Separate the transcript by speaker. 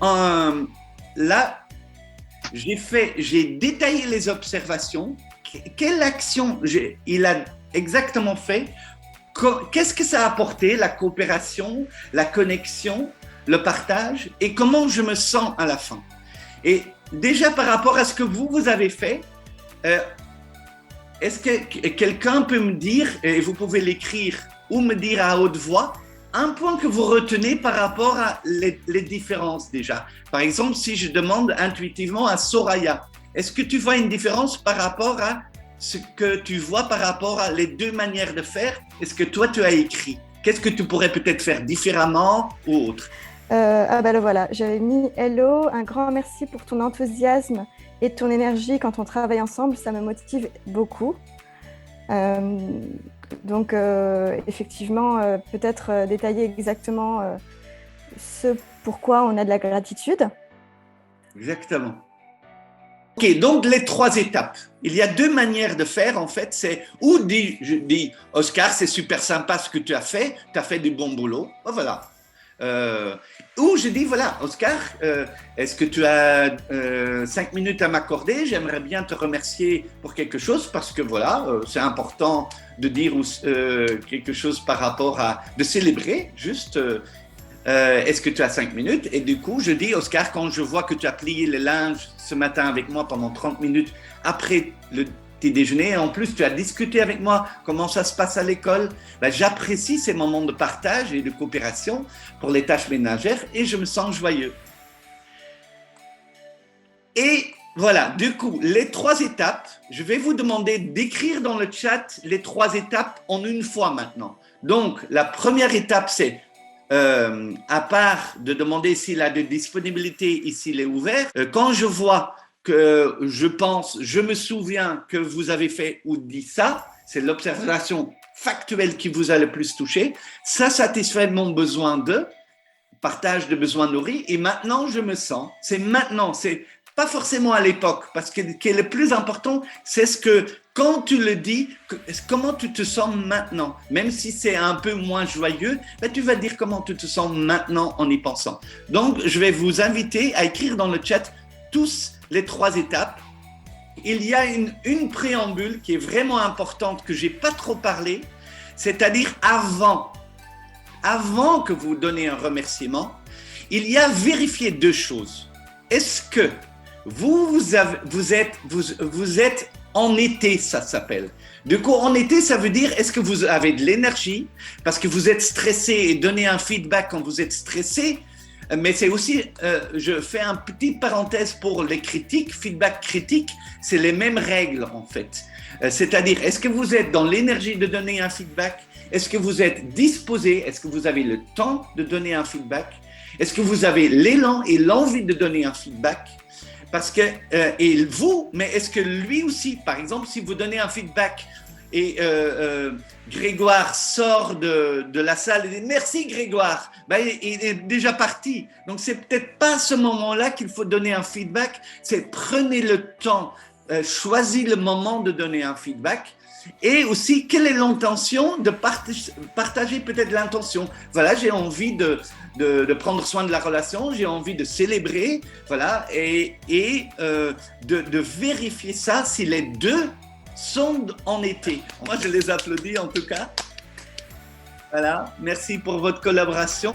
Speaker 1: Là, j'ai détaillé les observations. Quelle action il a exactement fait? Qu'est-ce que ça a apporté, la coopération, la connexion, le partage, et comment je me sens à la fin? Et déjà par rapport à ce que vous avez fait, est-ce que quelqu'un peut me dire, et vous pouvez l'écrire ou me dire à haute voix, un point que vous retenez par rapport à les différences déjà? Par exemple, si je demande intuitivement à Soraya, est-ce que tu vois une différence par rapport à ce que tu vois par rapport à les deux manières de faire? Est-ce que toi, tu as écrit? Qu'est-ce que tu pourrais peut-être faire différemment ou autre?
Speaker 2: Ah bah le voilà, j'avais mis hello, un grand merci pour ton enthousiasme et ton énergie quand on travaille ensemble, ça me motive beaucoup. Euh, effectivement, peut-être détailler exactement ce pourquoi on a de la gratitude.
Speaker 1: Exactement. Ok, donc les trois étapes. Il y a deux manières de faire en fait. C'est ou je dis Oscar, c'est super sympa ce que tu as fait du bon boulot. Oh, voilà. Ou je dis voilà, Oscar, est-ce que tu as 5 minutes à m'accorder? J'aimerais bien te remercier pour quelque chose parce que voilà, c'est important de dire quelque chose par rapport à de célébrer juste. Est-ce que tu as 5 minutes? Et du coup, je dis, Oscar, quand je vois que tu as plié le linge ce matin avec moi pendant 30 minutes après le petit déjeuner, et en plus tu as discuté avec moi comment ça se passe à l'école, ben, j'apprécie ces moments de partage et de coopération pour les tâches ménagères et je me sens joyeux. Et voilà, du coup, les trois étapes, je vais vous demander d'écrire dans le chat les trois étapes en une fois maintenant. Donc, la première étape, c'est à part de demander s'il a de disponibilité et s'il est ouvert, quand je vois que je me souviens que vous avez fait ou dit ça, c'est l'observation factuelle qui vous a le plus touché, ça satisfait mon besoin de partage de besoins nourris et maintenant je me sens, c'est maintenant, c'est pas forcément à l'époque, parce que ce qui est le plus important, c'est ce que, quand tu le dis, comment tu te sens maintenant. Même si c'est un peu moins joyeux, ben tu vas dire comment tu te sens maintenant en y pensant. Donc, je vais vous inviter à écrire dans le chat tous les trois étapes. Il y a une préambule qui est vraiment importante, que j'ai pas trop parlé, c'est-à-dire avant que vous donniez un remerciement, il y a vérifier deux choses. Est-ce que vous êtes en été, ça s'appelle. Du coup, en été, ça veut dire, est-ce que vous avez de l'énergie? Parce que vous êtes stressé et donner un feedback quand vous êtes stressé. Mais c'est aussi, je fais une petite parenthèse pour les critiques, feedback critique, c'est les mêmes règles en fait. C'est-à-dire, est-ce que vous êtes dans l'énergie de donner un feedback? Est-ce que vous êtes disposé? Est-ce que vous avez le temps de donner un feedback? Est-ce que vous avez l'élan et l'envie de donner un feedback? Parce que, et vous, mais est-ce que lui aussi, par exemple, si vous donnez un feedback et Grégoire sort de la salle et dit merci Grégoire, ben, il est déjà parti. Donc c'est peut-être pas à ce moment-là qu'il faut donner un feedback, c'est prenez le temps, choisis le moment de donner un feedback. Et aussi, quelle est l'intention de partager peut-être l'intention? Voilà, j'ai envie de prendre soin de la relation, j'ai envie de célébrer, voilà, et de vérifier ça si les deux sont en été. Moi, je les applaudis en tout cas. Voilà, merci pour votre collaboration.